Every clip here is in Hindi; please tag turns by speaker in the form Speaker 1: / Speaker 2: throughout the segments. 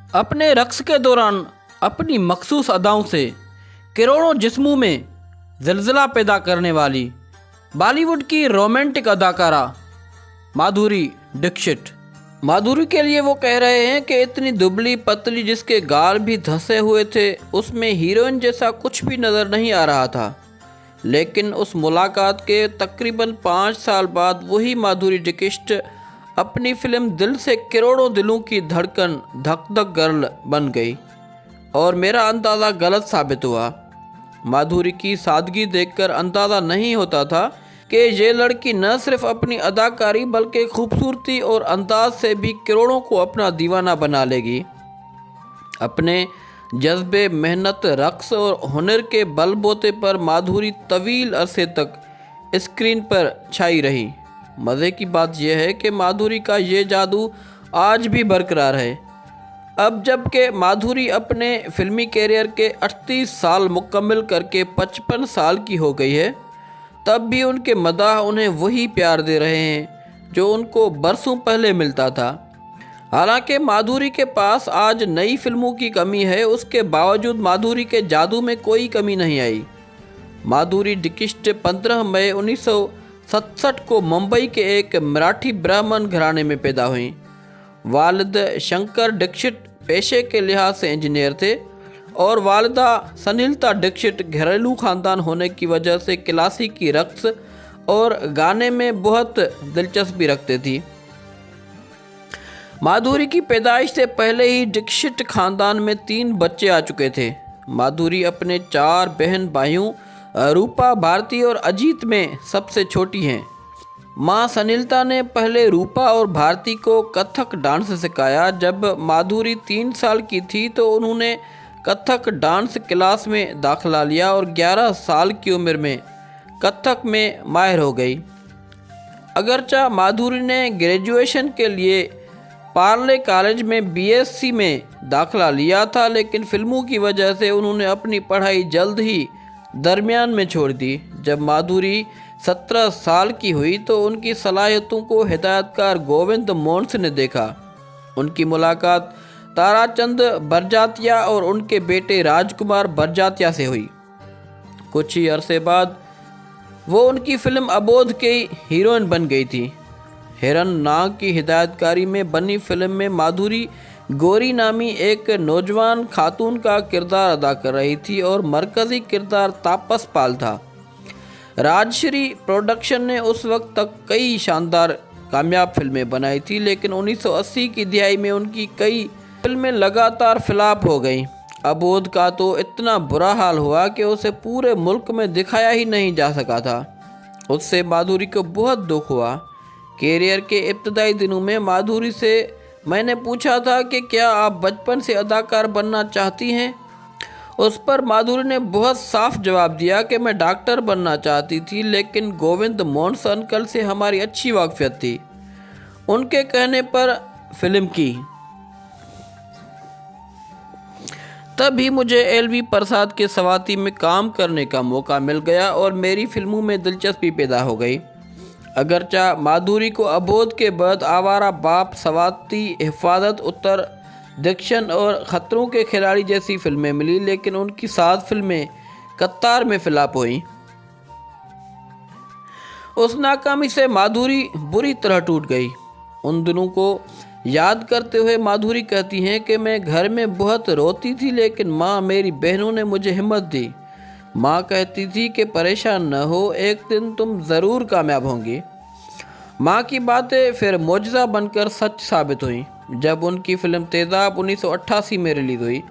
Speaker 1: अपने रक्स के दौरान अपनी मखसूस अदाओं से करोड़ों जिस्मों में ज़िलज़िला पैदा करने वाली बॉलीवुड की रोमांटिक अदाकारा माधुरी दीक्षित। माधुरी के लिए वो कह रहे हैं कि इतनी दुबली पतली जिसके गाल भी धंसे हुए थे, उसमें हीरोइन जैसा कुछ भी नज़र नहीं आ रहा था। लेकिन उस मुलाकात के तकरीबन 5 साल बाद वही माधुरी दीक्षित अपनी फिल्म दिल से करोड़ों दिलों की धड़कन धक धक गर्ल बन गई और मेरा अंदाज़ा गलत साबित हुआ। माधुरी की सादगी देखकर अंदाज़ा नहीं होता था कि ये लड़की न सिर्फ अपनी अदाकारी बल्कि खूबसूरती और अंदाज से भी करोड़ों को अपना दीवाना बना लेगी। अपने जज्बे, मेहनत, रक्स और हुनर के बलबूते पर माधुरी तवील अरसे तक स्क्रीन पर छाई रही। मज़े की बात यह है कि माधुरी का ये जादू आज भी बरकरार है। अब जबकि माधुरी अपने फिल्मी कैरियर के 38 साल मुकम्मल करके 55 साल की हो गई है, तब भी उनके मदाह उन्हें वही प्यार दे रहे हैं जो उनको बरसों पहले मिलता था। हालांकि माधुरी के पास आज नई फिल्मों की कमी है, उसके बावजूद माधुरी के जादू में कोई कमी नहीं आई। माधुरी दीक्षित 15 मई 1967 को मुंबई के एक मराठी ब्राह्मण घराने में पैदा हुई। वालिद शंकर दीक्षित पेशे के लिहाज से इंजीनियर थे और वालिदा सनीलता दीक्षित घरेलू खानदान होने की वजह से क्लासिकी रक्स और गाने में बहुत दिलचस्पी रखते थी। माधुरी की पैदाइश से पहले ही दीक्षित खानदान में 3 बच्चे आ चुके थे। माधुरी अपने 4 बहन भाइयों रूपा, भारती और अजीत में सबसे छोटी हैं। माँ सनीलता ने पहले रूपा और भारती को कथक डांस सिखाया। जब माधुरी 3 साल की थी तो उन्होंने कथक डांस क्लास में दाखिला लिया और 11 साल की उम्र में कथक में माहिर हो गई। अगरचा माधुरी ने ग्रेजुएशन के लिए पार्ले कॉलेज में बीएससी में दाखिला लिया था, लेकिन फिल्मों की वजह से उन्होंने अपनी पढ़ाई जल्द ही दरमियान में छोड़ दी। जब माधुरी 17 साल की हुई तो उनकी सलाहियतों को हिदायतकार गोविंद मोहन ने देखा। उनकी मुलाकात ताराचंद बरजातिया और उनके बेटे राजकुमार बरजातिया से हुई। कुछ ही अरसे बाद वो उनकी फिल्म अबोध की हीरोइन बन गई थी। हिरन नाग की हिदायतकारी में बनी फिल्म में माधुरी गौरी नामी एक नौजवान खातून का किरदार अदा कर रही थी और मरकज़ी किरदार तापस पाल था। राजश्री प्रोडक्शन ने उस वक्त तक कई शानदार कामयाब फिल्में बनाई थी, लेकिन 1980 की दिहाई में उनकी कई फिल्में लगातार फ्लॉप हो गईं। अबोध का तो इतना बुरा हाल हुआ कि उसे पूरे मुल्क में दिखाया ही नहीं जा सका था। उससे माधुरी को बहुत दुख हुआ। कैरियर के इब्तदाई दिनों में माधुरी से मैंने पूछा था कि क्या आप बचपन से अदाकार बनना चाहती हैं? उस पर माधुरी ने बहुत साफ जवाब दिया कि मैं डॉक्टर बनना चाहती थी, लेकिन गोविंद मोहन अंकल से हमारी अच्छी वाकफियत थी। उनके कहने पर फिल्म की। तभी मुझे एलवी प्रसाद के सवाती में काम करने का मौका मिल गया और मेरी फिल्मों में दिलचस्पी पैदा हो गई। अगरचा माधुरी को अबोध के बाद आवारा बाप, सवाती, हिफाजत, उत्तर दक्षिण और खतरों के खिलाड़ी जैसी फिल्में मिली, लेकिन उनकी 7 फिल्में कतार में फ्लॉप हुई। उस नाकामी से माधुरी बुरी तरह टूट गई। उन दिनों को याद करते हुए माधुरी कहती हैं कि मैं घर में बहुत रोती थी, लेकिन माँ, मेरी बहनों ने मुझे हिम्मत दी। माँ कहती थी कि परेशान न हो, एक दिन तुम ज़रूर कामयाब होंगी। माँ की बातें फिर मौजज़ा बनकर सच साबित हुई जब उनकी फिल्म तेज़ाब 1988 में रिलीज़ हुई।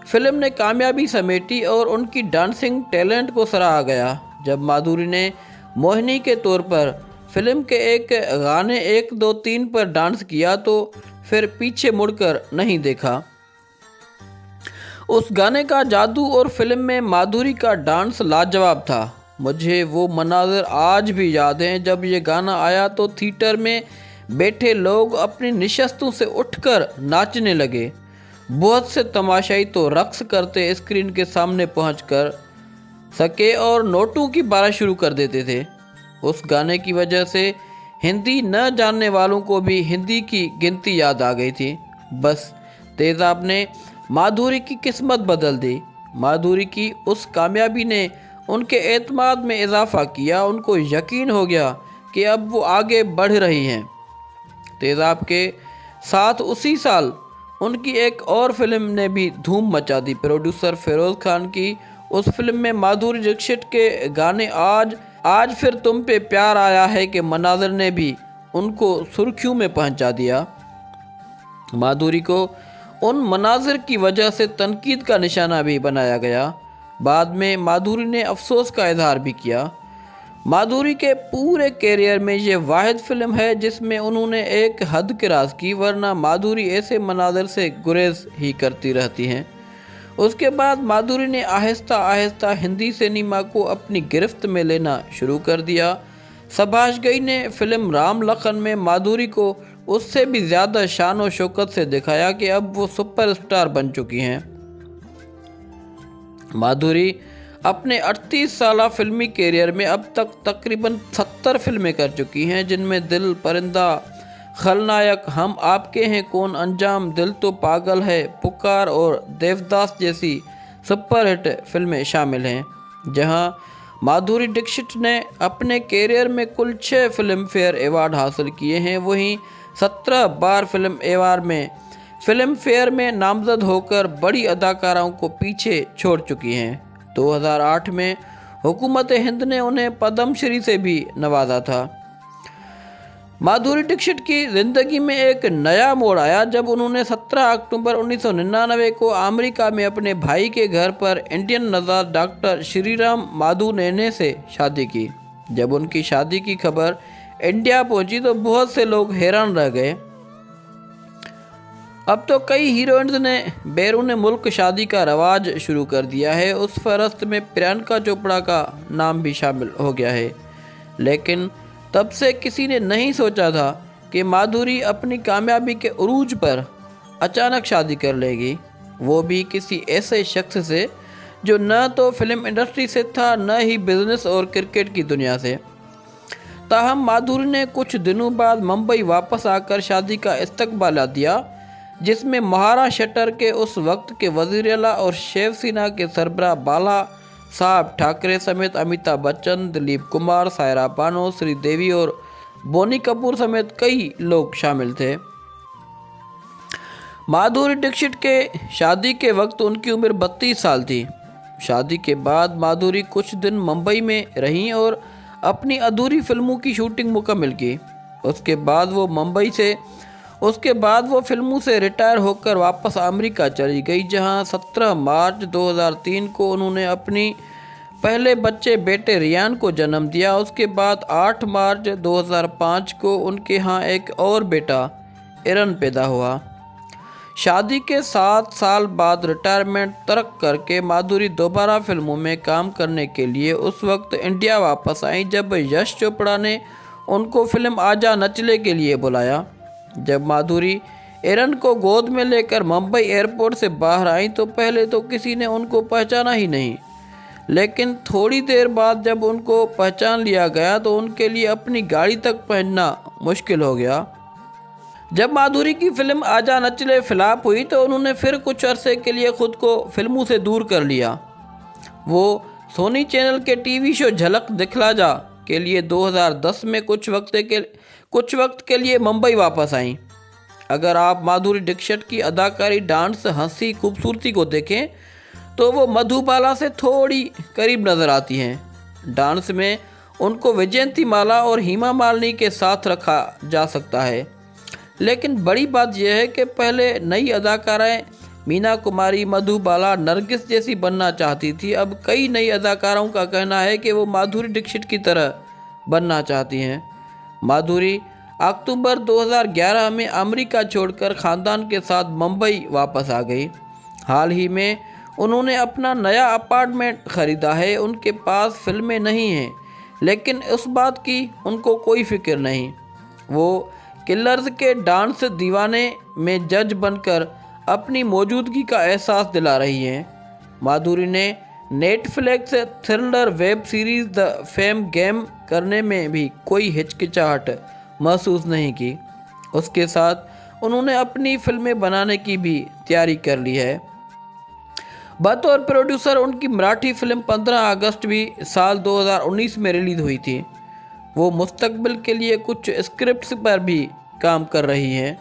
Speaker 1: फिल्म ने कामयाबी समेटी और उनकी डांसिंग टैलेंट को सराहा गया। जब माधुरी ने मोहिनी के तौर पर फिल्म के एक गाने 1 2 3 पर डांस किया तो फिर पीछे मुड़कर नहीं देखा। उस गाने का जादू और फिल्म में माधुरी का डांस लाजवाब था। मुझे वो मनाज़र आज भी याद हैं। जब ये गाना आया तो थिएटर में बैठे लोग अपनी निशस्तों से उठकर नाचने लगे। बहुत से तमाशाई तो रक्स करते स्क्रीन के सामने पहुंचकर सके और नोटों की बारिश शुरू कर देते थे। उस गाने की वजह से हिंदी न जानने वालों को भी हिंदी की गिनती याद आ गई थी। बस तेजाब ने माधुरी की किस्मत बदल दी। माधुरी की उस कामयाबी ने उनके एतमाद में इजाफा किया। उनको यकीन हो गया कि अब वो आगे बढ़ रही हैं। तेजाब के साथ उसी साल उनकी एक और फिल्म ने भी धूम मचा दी। प्रोड्यूसर फिरोज़ खान की उस फिल्म में माधुरी दीक्षित के गाने आज फिर तुम पे प्यार आया है के मनाज़र ने भी उनको सुर्खियों में पहुंचा दिया। माधुरी को उन मनाज़र की वजह से तनकीद का निशाना भी बनाया गया। बाद में माधुरी ने अफसोस का इजहार भी किया। माधुरी के पूरे कैरियर में ये वाहिद फिल्म है जिसमें उन्होंने एक हद क्रॉस की, वरना माधुरी ऐसे मनाज़र से गुरेज ही करती रहती हैं। उसके बाद माधुरी ने आहिस्ता आहिस्ता हिंदी सिनेमा को अपनी गिरफ्त में लेना शुरू कर दिया। सभाष घई ने फिल्म राम लखन में माधुरी को उससे भी ज़्यादा शान और शौकत से दिखाया कि अब वो सुपरस्टार बन चुकी हैं। माधुरी अपने 38 साला फिल्मी कैरियर में अब तक तकरीबन 70 फिल्में कर चुकी हैं, जिनमें दिल, परिंदा, खलनायक, हम आपके हैं कौन, अंजाम, दिल तो पागल है, पुकार और देवदास जैसी सुपरहिट फिल्में शामिल हैं। जहां माधुरी दीक्षित ने अपने कैरियर में कुल 6 फिल्म फेयर अवार्ड हासिल किए हैं, वहीं 17 बार फिल्म फेयर में नामजद होकर बड़ी अदाकाराओं को पीछे छोड़ चुकी हैं। 2008 में हुकूमत हिंद ने उन्हें पद्मश्री से भी नवाजा था। माधुरी दीक्षित की ज़िंदगी में एक नया मोड़ आया जब उन्होंने 17 अक्टूबर 1999 को अमेरिका में अपने भाई के घर पर इंडियन नवाब डॉक्टर श्रीराम माधु नेने से शादी की। जब उनकी शादी की खबर इंडिया पहुंची तो बहुत से लोग हैरान रह गए। अब तो कई हीरोइंस ने बैरून मुल्क शादी का रवाज शुरू कर दिया है। उस फहरस्त में प्रियंका चोपड़ा का नाम भी शामिल हो गया है। लेकिन तब से किसी ने नहीं सोचा था कि माधुरी अपनी कामयाबी के उरूज पर अचानक शादी कर लेगी, वो भी किसी ऐसे शख्स से जो न तो फिल्म इंडस्ट्री से था न ही बिजनेस और क्रिकेट की दुनिया से। ताहम माधुरी ने कुछ दिनों बाद मुंबई वापस आकर शादी का इस्तकबाल दिया, जिसमें महाराष्ट्र के उस वक्त के वज़ीर आला और शिवसेना के सरबराह बाला साहब ठाकरे समेत अमिताभ बच्चन, दिलीप कुमार, सायरा बानो, श्रीदेवी और बोनी कपूर समेत कई लोग शामिल थे। माधुरी दीक्षित के शादी के वक्त उनकी उम्र 32 साल थी। शादी के बाद माधुरी कुछ दिन मुंबई में रहीं और अपनी अधूरी फिल्मों की शूटिंग मुकम्मल की। उसके बाद वो फिल्मों से रिटायर होकर वापस अमेरिका चली गई, जहां 17 मार्च 2003 को उन्होंने अपनी पहले बच्चे बेटे रियान को जन्म दिया। उसके बाद 8 मार्च 2005 को उनके यहाँ एक और बेटा एरन पैदा हुआ। शादी के 7 साल बाद रिटायरमेंट तर्क करके माधुरी दोबारा फिल्मों में काम करने के लिए उस वक्त इंडिया वापस आई, जब यश चोपड़ा ने उनको फिल्म आजा नचले के लिए बुलाया। जब माधुरी एरन को गोद में लेकर मुंबई एयरपोर्ट से बाहर आई तो पहले तो किसी ने उनको पहचाना ही नहीं, लेकिन थोड़ी देर बाद जब उनको पहचान लिया गया तो उनके लिए अपनी गाड़ी तक पहुंचना मुश्किल हो गया। जब माधुरी की फिल्म आजा नचले फ्लॉप हुई तो उन्होंने फिर कुछ अरसे के लिए खुद को फिल्मों से दूर कर लिया। वो सोनी चैनल के टीवी शो झलक दिखला जा के लिए 2010 में कुछ वक्त के लिए मुंबई वापस आईं। अगर आप माधुरी दीक्षित की अदाकारी, डांस, हंसी, खूबसूरती को देखें तो वो मधुबाला से थोड़ी करीब नज़र आती हैं। डांस में उनको विजयंती माला और हेमा मालिनी के साथ रखा जा सकता है, लेकिन बड़ी बात यह है कि पहले नई अदाकाराएं मीना कुमारी, मधुबाला, नरगिस जैसी बनना चाहती थी। अब कई नई अदाकारों का कहना है कि वो माधुरी दीक्षित की तरह बनना चाहती हैं। माधुरी अक्टूबर 2011 में अमेरिका छोड़कर ख़ानदान के साथ मुंबई वापस आ गई। हाल ही में उन्होंने अपना नया अपार्टमेंट ख़रीदा है। उनके पास फिल्में नहीं हैं, लेकिन उस बात की उनको कोई फिक्र नहीं। वो किलर्स के डांस दीवाने में जज बनकर अपनी मौजूदगी का एहसास दिला रही हैं। माधुरी ने Netflix thriller web series the fame game करने में भी कोई हिचकिचाहट महसूस नहीं की। उसके साथ उन्होंने अपनी फिल्में बनाने की भी तैयारी कर ली है। बतौर प्रोड्यूसर उनकी मराठी फिल्म 15 अगस्त भी साल 2019 में रिलीज हुई थी। वो मुस्तकबिल के लिए कुछ स्क्रिप्ट्स पर भी काम कर रही हैं।